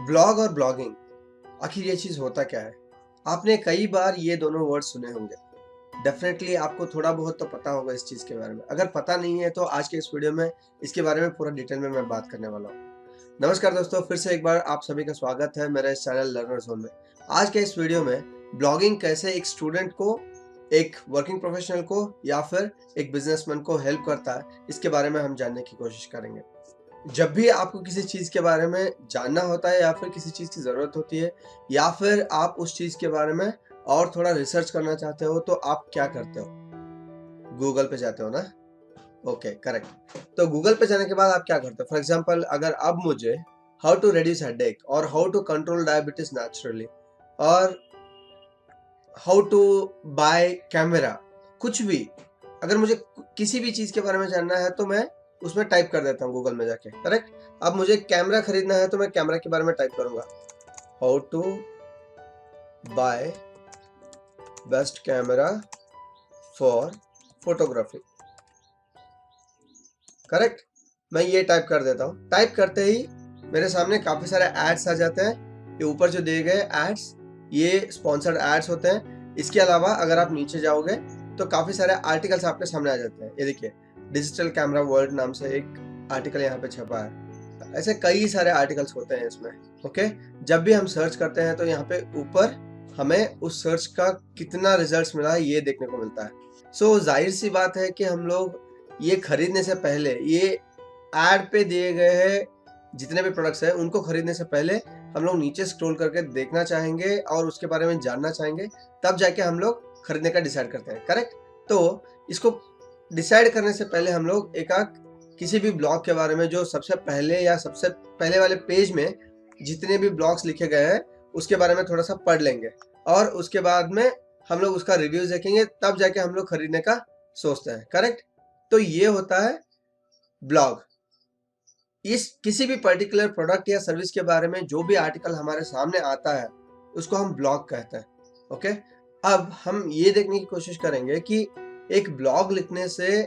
Blog और blogging, आखिर ये चीज़ होता क्या है? आपने कई बार ये दोनों वर्ड सुने होंगे। डेफ़िनेटली आपको थोड़ा बहुत तो पता होगा इस चीज़ के बारे में। अगर पता नहीं है तो आज के इस वीडियो में इसके बारे में पूरा डिटेल में मैं बात करने वाला हूँ। नमस्कार दोस्तों, फिर से एक बार आप सभी का स्वागत है मेरे इस चैनल लर्नर ज़ोन में। आज के इस वीडियो में ब्लॉगिंग कैसे एक स्टूडेंट को, एक वर्किंग प्रोफ़ेशनल को या फिर एक बिज़नेसमैन को हेल्प करता है, इसके बारे में हम जानने की कोशिश करेंगे। जब भी आपको किसी चीज़ के बारे में जानना होता है या फिर किसी चीज़ की ज़रूरत होती है या फिर आप उस चीज़ के बारे में और थोड़ा रिसर्च करना चाहते हो, तो आप क्या करते हो? गूगल पे जाते हो ना? Okay, correct. तो गूगल पे जाने के बाद आप क्या करते हो? फॉर एग्ज़ाम्पल अगर अब मुझे हाउ टू रिड्यूस हेडेक और how to control diabetes naturally और हाउ टू बाय कैमरा, कुछ भी, अगर मुझे किसी भी चीज़ के बारे में जानना है तो मैं उसमें टाइप कर देता हूँ गूगल में जाके, करेक्ट? अब मुझे कैमरा खरीदना है तो मैं कैमरा के बारे में टाइप करूँगा, how to buy best camera for photography, correct? मैं ये टाइप कर देता हूँ। टाइप करते ही मेरे सामने काफ़ी सारे एड्स आ जाते हैं। ये ऊपर जो दिए गए एड्स, ये स्पॉन्सर्ड एड्स होते हैं। इसके अलावा अगर आप नीचे जाओगे तो काफ़ी सारे आर्टिकल्स आपके सामने आ जाते हैं। ये देखिए, डिजिटल कैमरा वर्ल्ड नाम से एक आर्टिकल यहाँ पे छपा है। ऐसे कई सारे आर्टिकल्स होते हैं इसमें, ओके? जब भी हम सर्च करते हैं तो यहाँ पे ऊपर हमें उस सर्च का कितना रिजल्ट्स मिला है ये देखने को मिलता है। सो ज़ाहिर-सी बात है कि हम लोग ये खरीदने से पहले, ये ऐड पे दिए गए हैं जितने भी प्रोडक्ट्स हैं उनको खरीदने से पहले हम लोग नीचे स्क्रॉल करके देखना चाहेंगे और उसके बारे में जानना चाहेंगे, तब जाके हम लोग खरीदने का डिसाइड करते हैं, करेक्ट? तो इसको डिसाइड करने से पहले हम लोग एकाक किसी भी ब्लॉग के बारे में जो सबसे पहले या सबसे पहले वाले पेज में जितने भी ब्लॉग्स लिखे गए हैं उसके बारे में थोड़ा-सा पढ़ लेंगे और उसके बाद में हम लोग उसका रिव्यूज़ देखेंगे, तब जाके हम लोग खरीदने का सोचते हैं, करेक्ट? तो ये होता है ब्लॉग। इस किसी भी पर्टिकुलर प्रोडक्ट या सर्विस के बारे में जो भी आर्टिकल हमारे सामने आता है, उसको हम ब्लॉग कहते हैं, ओके? अब हम ये देखने की कोशिश करेंगे कि एक ब्लॉग लिखने से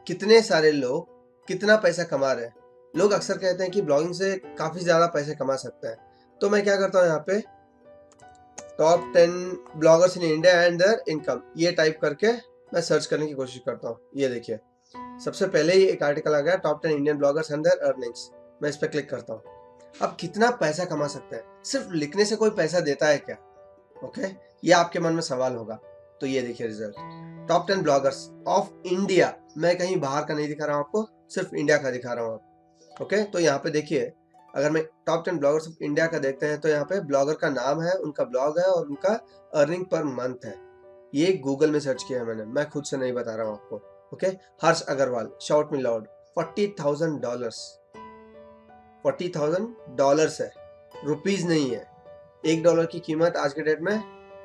कितने सारे लोग कितना पैसा कमा रहे हैं। लोग अक्सर कहते हैं कि ब्लॉगिंग से काफ़ी ज़्यादा पैसे कमा सकते हैं। तो मैं क्या करता हूँ यहाँ पे, top 10 bloggers in India and there income, ये टाइप करके मैं सर्च करने की कोशिश करता हूँ। ये देखिए, सबसे पहले ही एक आर्टिकल आ गया, top 10 Indian bloggers and there earnings. मैं इस पे क्लिक करता हूँ। अब कितना पैसा कमा सकते हैं? सिर्फ लिखने से कोई पैसा देता है क्या? ओके? ये आपके मन में सवाल होगा। तो ये देखिए result. Top 10 bloggers of India, मैं कहीं बाहर का नहीं दिखा रहा हूँ आपको, सिर्फ इंडिया का दिखा रहा हूँ आपको। ओके? तो यहाँ पे देखिए, अगर मैं टॉप 10 ब्लॉगर्स ऑफ इंडिया का देखते हैं तो यहाँ पे ब्लॉगर का नाम है, उनका ब्लॉग है और उनका अर्निंग पर मंथ है। ये गूगल में सर्च किया है मैंने, मैं खुद से नहीं बता रहा हूँ आपको, ओके? हर्ष अग्रवाल, शाउट मी लाउड, $40,000, $40,000 है, रुपीज़ नहीं है। $1 की कीमत आज के डेट में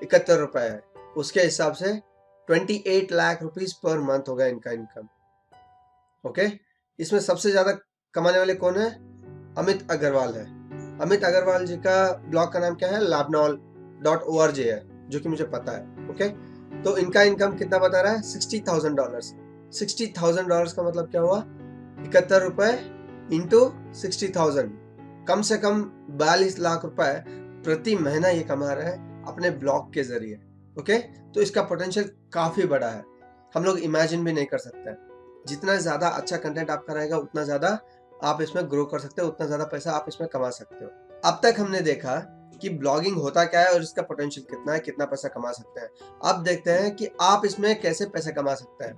₹71 है। उसके हिसाब से 28 लाख रुपीज़ पर मंथ होगा इनका इनकम, ओके? इसमें सबसे ज़्यादा कमाने वाले कौन है? अमित अग्रवाल है। अमित अग्रवाल जी का ब्लॉग का नाम क्या है? labnol.org है, जो कि मुझे पता है, ओके? तो इनका इनकम कितना बता रहा है? $60,000। $60,000 का मतलब क्या हुआ? ₹71 इंटू 60,000, कम से कम 42 लाख रुपए प्रति महीना ये कमा रहा है अपने ब्लॉग के ज़रिए, ओके? तो इसका पोटेंशियल काफ़ी बड़ा है। हम लोग इमेजिन भी नहीं कर सकते हैं। जितना ज़्यादा अच्छा कंटेंट आपका रहेगा, उतना ज़्यादा आप इसमें ग्रो कर सकते हो, उतना ज़्यादा पैसा आप इसमें कमा सकते हो। अब तक हमने देखा कि ब्लॉगिंग होता क्या है और इसका पोटेंशियल कितना है, कितना पैसा कमा सकते हैं। अब देखते हैं कि आप इसमें कैसे पैसे कमा सकते हैं।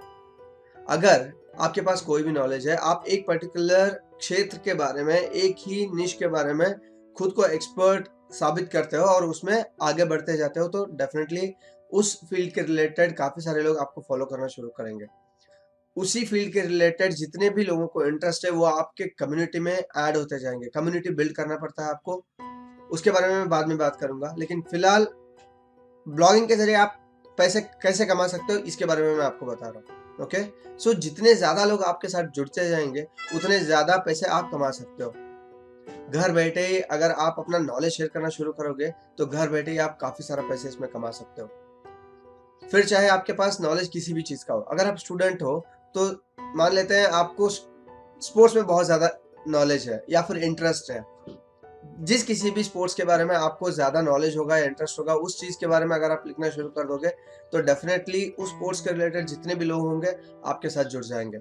अगर आपके पास कोई भी नॉलेज है, आप एक पर्टिकुलर क्षेत्र के बारे में, एक ही निश के बारे में खुद को एक्सपर्ट साबित करते हो और उसमें आगे बढ़ते जाते हो, तो डेफ़िनेटली उस फ़ील्ड के रिलेटेड काफ़ी सारे लोग आपको फ़ॉलो करना शुरू करेंगे। उसी फ़ील्ड के रिलेटेड जितने भी लोगों को इंटरेस्ट है, वो आपके कम्युनिटी में ऐड होते जाएँगे। कम्युनिटी बिल्ड करना पड़ता है आपको, उसके बारे में मैं बाद में बात करूँगा। लेकिन फ़िलहाल ब्लॉगिंग के ज़रिए आप पैसे कैसे कमा सकते हो, इसके बारे में मैं आपको बता रहा हूँ, ओके? सो जितने ज़्यादा लोग आपके साथ जुड़ते जाएँगे, उतने ज़्यादा पैसे आप कमा सकते हो। घर बैठे ही अगर आप अपना नॉलेज शेयर करना शुरू करोगे, तो घर बैठे ही आप काफ़ी सारा पैसे इसमें कमा सकते हो। फिर चाहे आपके पास नॉलेज किसी भी चीज़ का हो, अगर आप स्टूडेंट हो, तो मान लेते हैं आपको स्पोर्ट्स में बहुत ज़्यादा नॉलेज है या फिर इंटरेस्ट है। जिस किसी भी स्पोर्ट्स के बारे में आपको ज़्यादा नॉलेज होगा या इंटरेस्ट होगा, उस चीज़ के बारे में अगर आप लिखना शुरू कर दोगे, तो डेफ़िनेटली उस स्पोर्ट्स के रिलेटेड जितने भी लोग होंगे, आपके साथ जुड़ जाएँगे।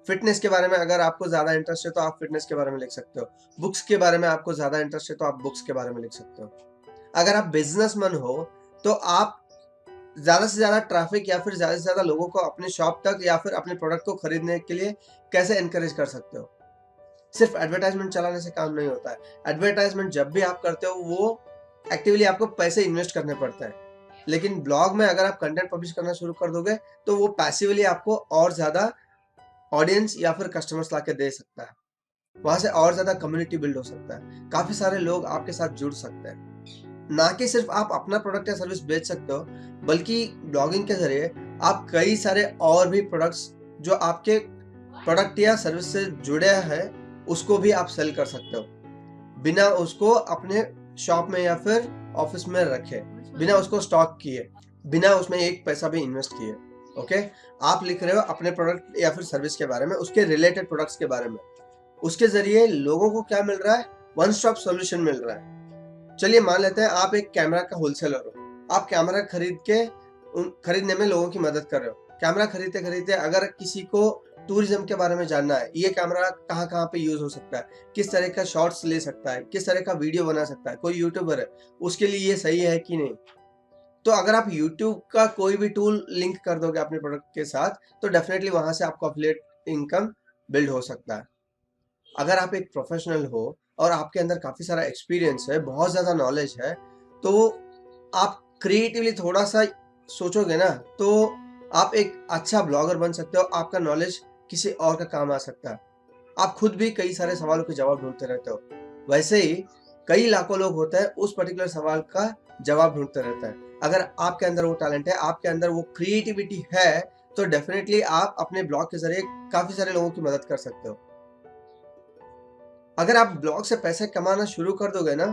फ़िटनेस के बारे में अगर आपको ज़्यादा इंटरेस्ट है, तो आप फ़िटनेस के बारे में लिख सकते हो। बुक्स के बारे में आपको ज़्यादा इंटरेस्ट है, तो आप बुक्स के बारे में लिख सकते हो। अगर आप बिज़नेसमैन हो, तो आप ज़्यादा से ज़्यादा ट्रैफ़िक या फिर ज़्यादा से ज़्यादा लोगों को अपने शॉप तक या फिर अपने प्रोडक्ट को खरीदने के लिए कैसे एनकरेज कर सकते हो? सिर्फ़ एडवर्टाइज़मेंट चलाने से काम नहीं होता है। एडवर्टाइज़मेंट जब भी आप करते हो, वो एक्टिवली आपको पैसे इन्वेस्ट करने पड़ते हैं। लेकिन ब्लॉग में अगर आप कंटेंट पब्लिश करना शुरू कर दोगे, तो वो पैसिवली आपको और ज़्यादा ऑडियंस या फिर कस्टमर्स लाके दे सकता है। वहाँ से और ज़्यादा कम्युनिटी बिल्ड हो सकता है। काफ़ी सारे लोग आपके साथ जुड़ सकते हैं। ना कि सिर्फ़ आप अपना प्रोडक्ट या सर्विस बेच सकते हो, बल्कि ब्लॉगिंग के ज़रिए आप कई सारे और भी प्रोडक्ट्स जो आपके प्रोडक्ट या सर्विस से जुड़े हैं, उसको भी आप सेल कर सकते हो। बिना उसको अपने शॉप में या फिर ऑफ़िस में रखे, बिना उसको स्टॉक किए, बिना उसमें एक पैसा भी इन्वेस्ट किए, ओके? आप लिख रहे हो अपने प्रोडक्ट या फिर सर्विस के बारे में, उसके रिलेटेड प्रोडक्ट्स के बारे में। उसके ज़रिए लोगों को क्या मिल रहा है? वन स्टॉप सॉल्यूशन मिल रहा है। चलिए मान लेते हैं आप एक कैमरा का होलसेलर हो। आप कैमरा खरीदने में लोगों की मदद कर रहे हो। कैमरा खरीदते-खरीदते अगर किसी को टूरिज़्म के बारे में जानना है, ये कैमरा कहाँ-कहाँ पे यूज़ हो सकता है, किस तरह का शॉट्स ले सकता है, किस तरह का वीडियो बना सकता है, कोई यूट्यूबर है, उसके लिए ये सही है कि नहीं? तो अगर आप यूट्यूब का कोई भी टूल लिंक कर दोगे अपने प्रोडक्ट के साथ, तो डेफ़िनेटली वहाँ से आपको एफ़िलिएट इनकम बिल्ड हो सकता है। अगर आप एक प्रोफेशनल हो और आपके अंदर काफ़ी सारा एक्सपीरियंस है, बहुत ज़्यादा नॉलेज है, तो आप क्रिएटिवली थोड़ा-सा सोचोगे ना, तो आप एक अच्छा ब्लॉगर बन सकते हो, आपका नॉलेज किसी और का काम आ सकता है। आप खुद भी कई सारे सवालों के जवाब ढूँढते रहते हो। वैसे ही कई लाखों लोग होते हैं, उस पर्टिकुलर सवाल का जवाब ढूँढते रहते हैं। अगर आपके अंदर वो टैलेंट है, आपके अंदर वो क्रिएटिविटी है, तो डेफ़िनिटली आप अपने ब्लॉग के ज़रिए काफ़ी सारे लोगों की मदद कर सकते हो। अगर आप ब्लॉग से पैसे कमाना शुरू कर दोगे ना,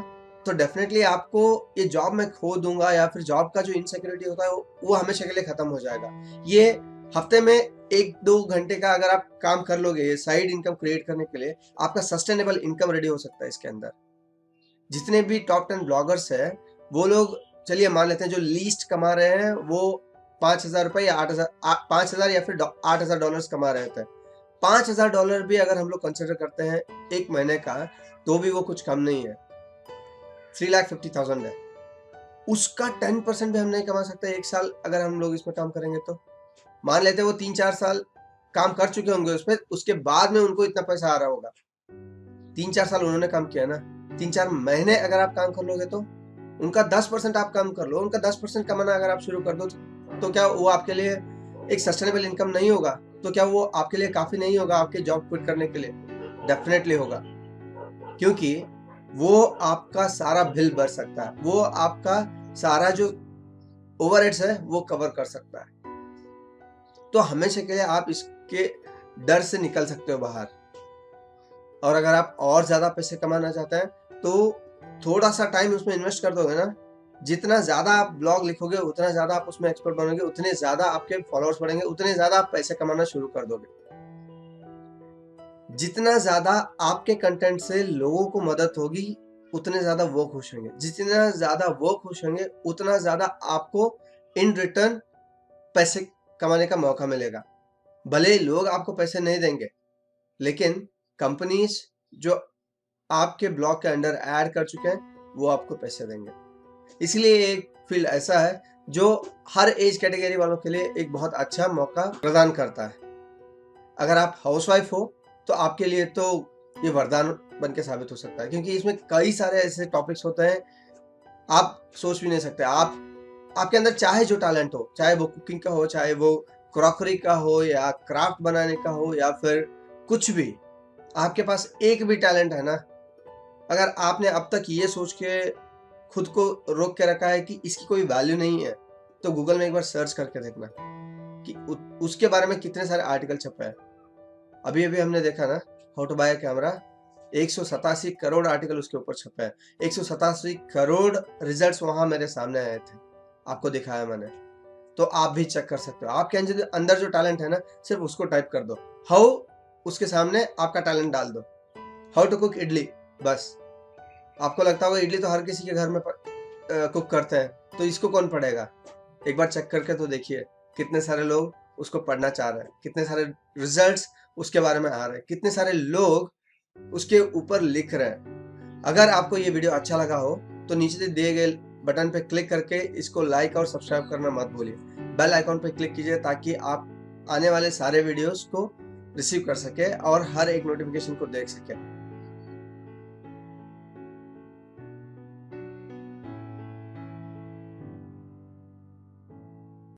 तो डेफ़िनेटली आपको ये जॉब मैं खो दूँगा या फिर जॉब का जो इनसिक्योरिटी होता है वो हमेशा के लिए खत्म हो जाएगा। ये हफ्ते में 1-2 घंटे का अगर आप काम कर लोगे ये साइड इनकम क्रिएट करने के लिए, आपका सस्टेनेबल इनकम रेडी हो सकता है इसके अंदर। जितने भी टॉप 10 ब्लॉगर्स हैं, वो लोग चलिए मान लेते हैं जो लीस्ट कमा रहे हैं वो ₹5000 या 8000 5000 या फिर $8000 कमा रहे थे। $5000 भी अगर हम लोग कंसिडर करते हैं 1 महीने का, तो भी वो कुछ कम नहीं है। 3,50,000 है। उसका 10% भी हम नहीं कमा सकते 1 साल अगर हम लोग इसमें काम करेंगे तो। मान लेते हैं वो 3-4 साल काम कर चुके होंगे उसपे, उसके बाद में उनको इतना पैसा आ रहा होगा। 3-4 साल उन्होंने काम किया ना, 3-4 महीने अगर आप काम कर लोगे तो, उनका 10% आप काम कर लो, उनका 10% कमाना अगर आप शुरू कर दो, तो क्या वो आपके लिए एक सस्टेनेबल इनकम नहीं होगा? तो क्या वो आपके लिए काफ़ी नहीं होगा आपके जॉब क्विट करने के लिए? डेफ़िनेटली होगा, क्योंकि वो आपका सारा बिल भर सकता है, वो आपका सारा जो ओवरहेड्स है, वो कवर कर सकता है। तो हमेशा के लिए आप इसके डर से निकल सकते हो बाहर। और अगर आप और ज़्यादा पैसे कमाना चाहते हैं, तो थोड़ा-सा टाइम उसमें इन्वेस्ट कर दोगे ना, जितना ज़्यादा आप ब्लॉग लिखोगे, उतना ज़्यादा आप उसमें एक्सपर्ट बनोगे, उतने ज़्यादा आपके फॉलोअर्स बढ़ेंगे, उतने ज़्यादा आप पैसे कमाना शुरू कर दोगे। जितना ज़्यादा आपके कंटेंट से लोगों को मदद होगी, उतने ज़्यादा वो खुश होंगे। जितना ज़्यादा वो खुश होंगे, उतना ज़्यादा आपको इन रिटर्न पैसे कमाने का मौका मिलेगा। भले ही लोग आपको पैसे नहीं देंगे, लेकिन कंपनीज़ जो आपके ब्लॉग के अंडर ऐड कर चुके हैं, वो आपको पैसे देंगे। इसलिए ये एक फ़ील्ड ऐसा है, जो हर एज कैटेगरी वालों के लिए एक बहुत अच्छा मौका प्रदान करता है। अगर आप हाउसवाइफ़ हो, तो आपके लिए तो ये वरदान बन के साबित हो सकता है, क्योंकि इसमें कई सारे ऐसे टॉपिक्स होते हैं, आप सोच भी नहीं सकते। आपके अंदर चाहे जो टैलेंट हो, चाहे वो कुकिंग का हो, चाहे वो क्रॉकरी का हो या क्राफ्ट बनाने का हो या फिर कुछ भी, आपके पास एक भी टैलेंट है ना, अगर आपने अब तक ये सोच के खुद को रोक के रखा है कि इसकी कोई वैल्यू नहीं है, तो गूगल में एक बार सर्च करके देखना कि उसके बारे में कितने सारे आर्टिकल छपे हैं। अभी-अभी हमने देखा ना, how to buy a camera, 187 crore article उसके ऊपर छपे हैं। 187 करोड़ रिजल्ट्स वहाँ मेरे सामने आए थे। आपको दिखाया मैंने। तो आप भी चेक कर सकते हो। आपके अंदर जो टैलेंट है ना, सिर्फ़ उसको टाइप कर दो। हाउ, उसके सामने आपका टैलेंट डाल दो। हाउ टू कुक इडली, बस। आपको लगता होगा इडली तो हर किसी के घर में कुक करते हैं, तो इसको कौन पढ़ेगा? एक बार चेक करके तो देखिए, कितने सारे लोग उसको पढ़ना चाह रहे हैं, कितने सारे रिजल्ट्स उसके बारे में आ रहे हैं, कितने सारे लोग उसके ऊपर लिख रहे हैं। अगर आपको ये वीडियो अच्छा लगा हो, तो नीचे दिए गए बटन पे क्लिक करके इसको लाइक और सब्सक्राइब करना मत भूलिए। बेल आइकॉन पे क्लिक कीजिए ताकि आप आने वाले सारे वीडियोस को रिसीव कर सकें और हर एक नोटिफिकेशन को देख सकें।